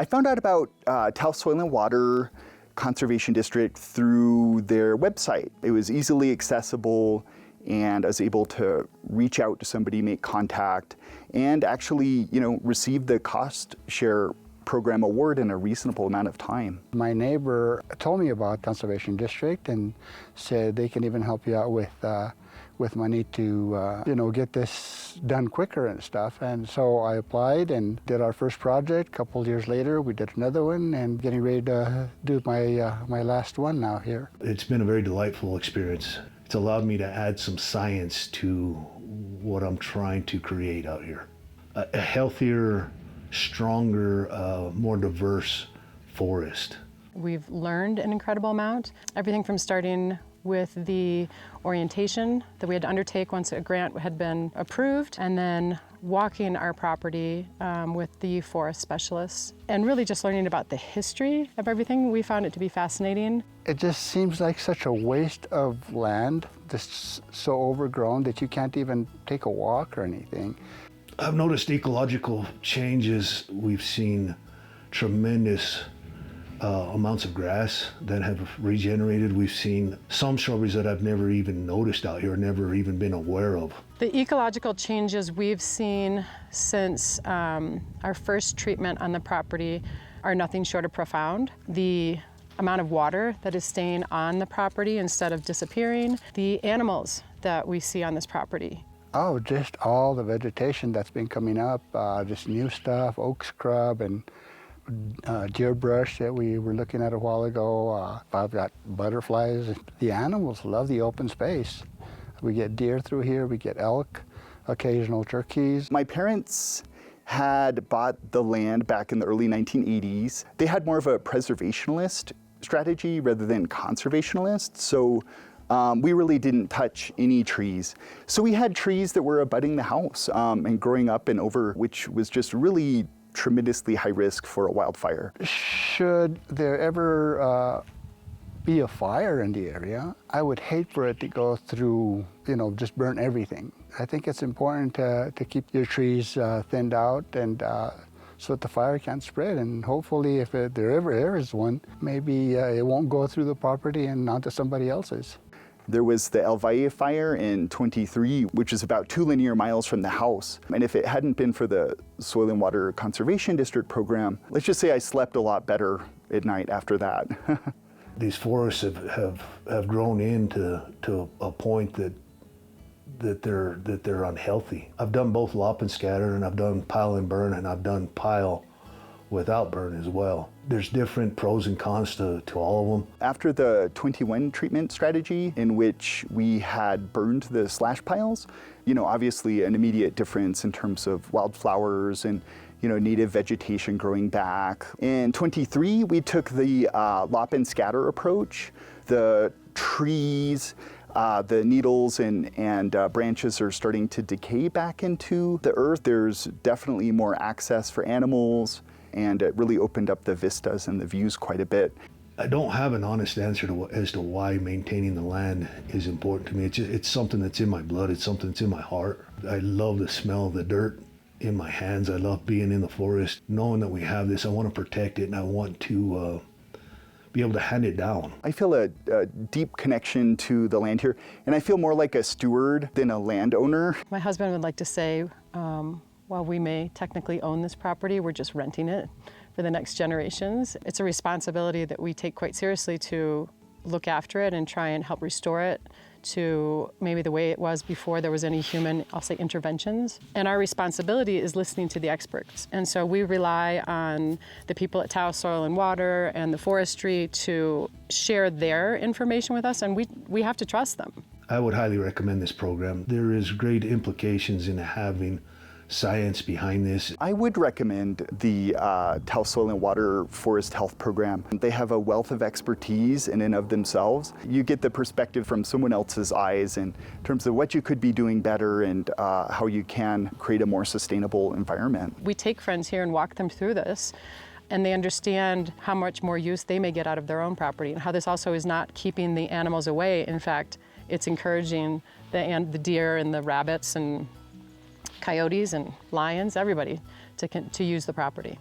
I found out about Taos Soil and Water Conservation District through their website. It was easily accessible, and I was able to reach out to somebody, make contact, and actually, receive the cost share program award in a reasonable amount of time. My neighbor told me about Conservation District and said they can even help you out with money to get this done quicker and stuff. And so I applied and did our first project. A couple years later, we did another one and getting ready to do my last one now here. It's been a very delightful experience. It's allowed me to add some science to what I'm trying to create out here. A healthier, stronger, more diverse forest. We've learned an incredible amount. Everything from starting with the orientation that we had to undertake once a grant had been approved, and then walking our property with the forest specialists, and really just learning about the history of everything. We found it to be fascinating. It just seems like such a waste of land, just so overgrown that you can't even take a walk or anything. I've noticed ecological changes. We've seen tremendous amounts of grass that have regenerated. We've seen some shrubberies that I've never even noticed out here, never even been aware of. The ecological changes we've seen since our first treatment on the property are nothing short of profound. The amount of water that is staying on the property instead of disappearing, the animals that we see on this property. Oh, just all the vegetation that's been coming up, just new stuff, oak scrub and deer brush that we were looking at a while ago. I've got butterflies. The animals love the open space. We get deer through here, we get elk, occasional turkeys. My parents had bought the land back in the early 1980s. They had more of a preservationist strategy rather than conservationist, so we really didn't touch any trees. So we had trees that were abutting the house and growing up and over, which was just really tremendously high risk for a wildfire. Should there ever be a fire in the area, I would hate for it to go through, just burn everything. I think it's important to keep your trees thinned out and so that the fire can't spread. And hopefully if there ever is one, maybe it won't go through the property and onto somebody else's. There was the El Valle fire in '23, which is about 2 linear miles from the house. And if it hadn't been for the Soil and Water Conservation District program, let's just say I slept a lot better at night after that. These forests have grown into a point that they're unhealthy. I've done both lop and scatter, and I've done pile and burn, and I've done pile without burn as well. There's different pros and cons to all of them. After the 21 treatment strategy, in which we had burned the slash piles, obviously an immediate difference in terms of wildflowers and native vegetation growing back. In 23, we took the lop and scatter approach. The trees, the needles and branches are starting to decay back into the earth. There's definitely more access for animals, and it really opened up the vistas and the views quite a bit. I don't have an honest answer as to why maintaining the land is important to me. It's something that's in my blood. It's something that's in my heart. I love the smell of the dirt in my hands. I love being in the forest. Knowing that we have this, I want to protect it, and I want to be able to hand it down. I feel a deep connection to the land here, and I feel more like a steward than a landowner. My husband would like to say, while we may technically own this property, we're just renting it for the next generations. It's a responsibility that we take quite seriously to look after it and try and help restore it to maybe the way it was before there was any human, I'll say, interventions. And our responsibility is listening to the experts. And so we rely on the people at Taos Soil and Water and the forestry to share their information with us, and we have to trust them. I would highly recommend this program. There is great implications in having science behind this. I would recommend the Taos Soil and Water Forest Health Program. They have a wealth of expertise in and of themselves. You get the perspective from someone else's eyes in terms of what you could be doing better and how you can create a more sustainable environment. We take friends here and walk them through this, and they understand how much more use they may get out of their own property, and how this also is not keeping the animals away. In fact, it's encouraging the deer and the rabbits and coyotes and lions, everybody, to use the property.